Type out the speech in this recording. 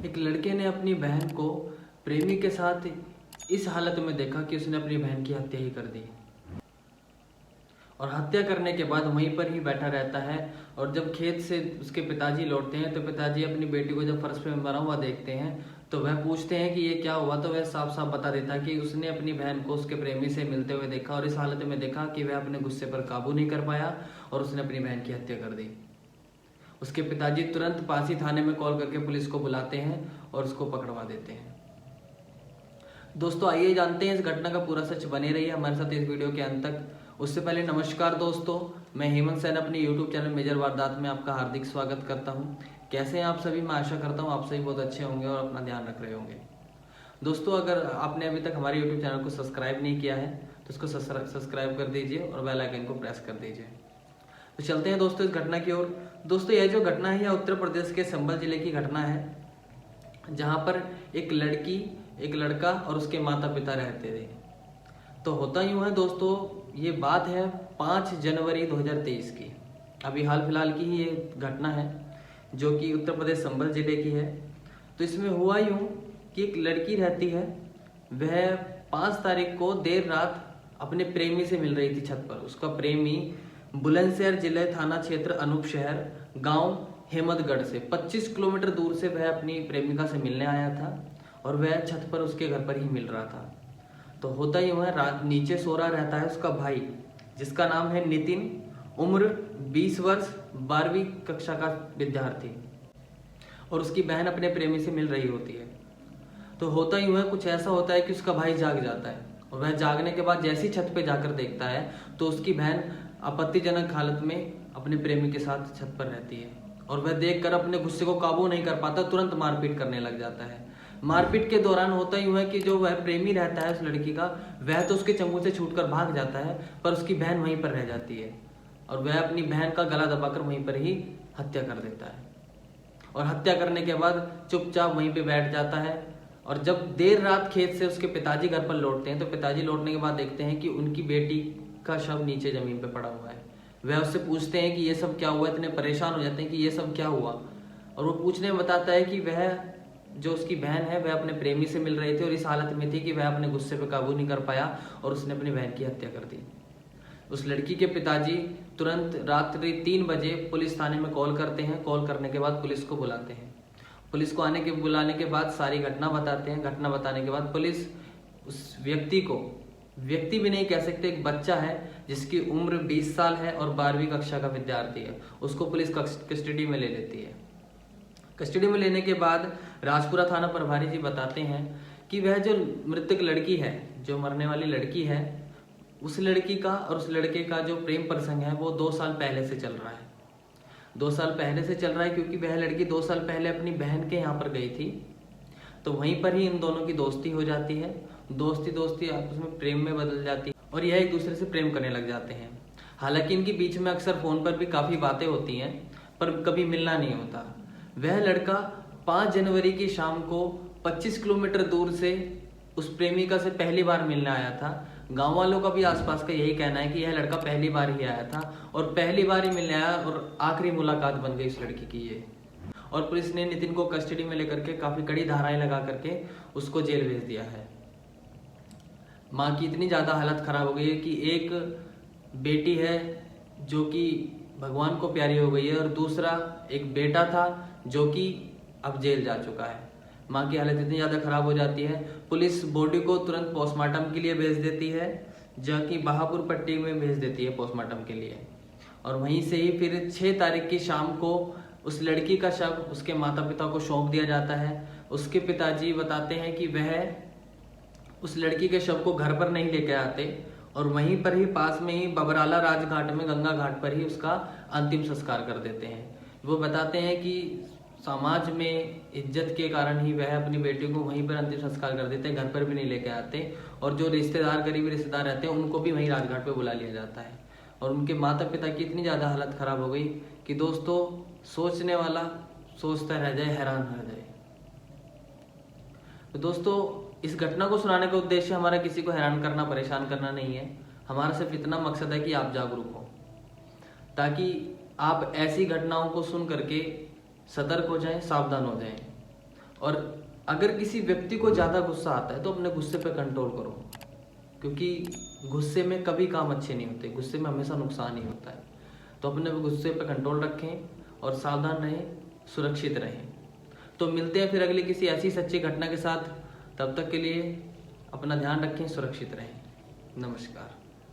एक लड़के ने अपनी बहन को प्रेमी के साथ इस हालत में देखा कि उसने अपनी बहन की हत्या ही कर दी और हत्या करने के बाद वहीं पर ही बैठा रहता है। और जब खेत से उसके पिताजी लौटते हैं तो पिताजी अपनी बेटी को जब फर्श पे मरा हुआ देखते हैं तो वह पूछते हैं कि ये क्या हुआ, तो वह साफ साफ बता देता है कि उसने अपनी बहन को उसके प्रेमी से मिलते हुए देखा और इस हालत में देखा कि वह अपने गुस्से पर काबू नहीं कर पाया और उसने अपनी बहन की हत्या कर दी। उसके पिताजी तुरंत पासी थाने में कॉल करके पुलिस को बुलाते हैं और उसको पकड़वा देते हैं। दोस्तों आइए जानते हैं इस घटना का पूरा सच। बने रहिए हमारे साथ इस वीडियो के अंत तक। उससे पहले नमस्कार दोस्तों, मैं हेमंत सैन अपने YouTube चैनल मेजर वारदात में आपका हार्दिक स्वागत करता हूं। कैसे हैं आप सभी? मैं आशा करता हूं आप सभी बहुत अच्छे होंगे और अपना ध्यान रख रहे होंगे। दोस्तों अगर आपने अभी तक हमारे YouTube चैनल को सब्सक्राइब नहीं किया है तो उसको सब्सक्राइब कर दीजिए और बेल आइकन को प्रेस कर दीजिए। तो चलते हैं दोस्तों इस घटना की ओर। दोस्तों यह जो घटना है यह उत्तर प्रदेश के संभल जिले की घटना है, जहाँ पर एक लड़का और उसके माता पिता रहते थे। तो होता यूँ है दोस्तों, ये बात है 5 जनवरी 2023 की। अभी हाल फिलहाल की ही ये घटना है जो कि उत्तर प्रदेश संभल जिले की है। तो इसमें हुआ यूँ कि एक लड़की रहती है, वह 5 तारीख को देर रात अपने प्रेमी से मिल रही थी छत पर। उसका प्रेमी बुलंदशहर जिले थाना क्षेत्र अनूप शहर गांव हेमतगढ़ से 25 किलोमीटर दूर से वह अपनी प्रेमिका से मिलने आया था और वह छत पर उसके घर पर ही मिल रहा था। तो होता ही वह रात नीचे सो रहा रहता है उसका भाई, जिसका नाम है नितिन, उम्र 20 वर्ष, 12वीं कक्षा का विद्यार्थी, और उसकी बहन अपने प्रेमी से मिल रही होती है। तो होता ही वह कुछ ऐसा होता है कि उसका भाई जाग जाता है और वह जागने के बाद जैसी छत पे जाकर देखता है तो उसकी बहन आपत्तिजनक हालत में अपने प्रेमी के साथ छत पर रहती है और वह देखकर अपने गुस्से को काबू नहीं कर पाता, तुरंत मारपीट करने लग जाता है। मारपीट के दौरान होता ही हुआ है कि जो वह प्रेमी रहता है उस लड़की का, वह तो उसके चंगुल से छूटकर भाग जाता है, पर उसकी बहन वहीं पर रह जाती है और वह अपनी बहन का गला दबाकर वहीं पर ही हत्या कर देता है। और हत्या करने के बाद चुपचाप वहीं पे बैठ जाता है। और जब देर रात खेत से उसके पिताजी घर पर लौटते हैं तो पिताजी लौटने के बाद देखते हैं कि उनकी बेटी का शव नीचे जमीन पे पड़ा हुआ है। वह उससे पूछते हैं कि ये सब क्या हुआ, इतने परेशान हो जाते हैं कि ये सब क्या हुआ। और वो पूछने में बताता है कि वह जो उसकी बहन है वह अपने प्रेमी से मिल रही थी और इस हालत में थी कि वह अपने गुस्से पे काबू नहीं कर पाया और उसने अपनी बहन की हत्या कर दी। उस लड़की के पिताजी तुरंत रात्रि 3 बजे पुलिस थाने में कॉल करते हैं। कॉल करने के बाद पुलिस को बुलाते हैं। पुलिस को बुलाने के बाद सारी घटना बताते हैं। घटना बताने के बाद पुलिस उस व्यक्ति भी नहीं कह सकते, एक बच्चा है जिसकी उम्र 20 साल है और 12वीं कक्षा का विद्यार्थी है, उसको पुलिस कस्टडी में ले लेती है। कस्टडी में लेने के बाद राजपुरा थाना प्रभारी जी बताते हैं कि वह जो मृतक लड़की है, जो मरने वाली लड़की है, उस लड़की का और उस लड़के का जो प्रेम प्रसंग है वो 2 साल पहले से चल रहा है। 2 साल पहले से चल रहा है क्योंकि वह लड़की 2 साल पहले अपनी बहन के यहाँ पर गई थी, तो वहीं पर ही इन दोनों की दोस्ती हो जाती है। दोस्ती आपस में प्रेम में बदल जाती है और यह एक दूसरे से प्रेम करने लग जाते हैं। हालांकि इनके बीच में अक्सर फोन पर भी काफी बातें होती हैं पर कभी मिलना नहीं होता। वह लड़का 5 जनवरी की शाम को 25 किलोमीटर दूर से उस प्रेमिका से पहली बार मिलने आया था। गांव वालों का भी आसपास का यही कहना है कि यह लड़का पहली बार ही आया था और पहली बार ही मिलने आया और आखिरी मुलाकात बन गई इस लड़की की ये। और पुलिस ने नितिन को कस्टडी में लेकर के काफी कड़ी धाराएं लगा करके उसको जेल भेज दिया है। माँ की इतनी ज्यादा हालत खराब हो गई है कि एक बेटी है जो कि भगवान को प्यारी हो गई है और दूसरा एक बेटा था जो कि अब जेल जा चुका है। माँ की हालत इतनी ज़्यादा खराब हो जाती है, पुलिस बॉडी को तुरंत पोस्टमार्टम के लिए भेज देती है, जो कि बहापुर पट्टी में भेज देती है पोस्टमार्टम के लिए। और वहीं से ही फिर 6 तारीख की शाम को उस लड़की का शव उसके माता पिता को सौंप दिया जाता है। उसके पिताजी बताते हैं कि वह उस लड़की के शव को घर पर नहीं लेके आते और वहीं पर ही पास में ही बबराला राजघाट में गंगा घाट पर ही उसका अंतिम संस्कार कर देते हैं। वो बताते हैं कि समाज में इज्जत के कारण ही वह अपनी बेटी को वहीं पर अंतिम संस्कार कर देते हैं, घर पर भी नहीं लेके आते। और जो रिश्तेदार गरीब रिश्तेदार रहते हैं उनको भी वहीं राजघाट पे बुला लिया जाता है। और उनके माता पिता की इतनी ज़्यादा हालत खराब हो गई कि दोस्तों सोचने वाला सोचता रह जाए, हैरान रह जाए। तो दोस्तों इस घटना को सुनाने का उद्देश्य हमारा किसी को हैरान करना, परेशान करना नहीं है। हमारा सिर्फ इतना मकसद है कि आप जागरूक हो, ताकि आप ऐसी घटनाओं को सुन करके सतर्क हो जाएं, सावधान हो जाएं। और अगर किसी व्यक्ति को ज़्यादा गुस्सा आता है तो अपने गुस्से पे कंट्रोल करो, क्योंकि गुस्से में कभी काम अच्छे नहीं होते, गुस्से में हमेशा नुकसान ही होता है। तो अपने गुस्से पे कंट्रोल रखें और सावधान रहें, सुरक्षित रहें। तो मिलते हैं फिर अगली किसी ऐसी सच्ची घटना के साथ। तब तक के लिए अपना ध्यान रखें, सुरक्षित रहें। नमस्कार।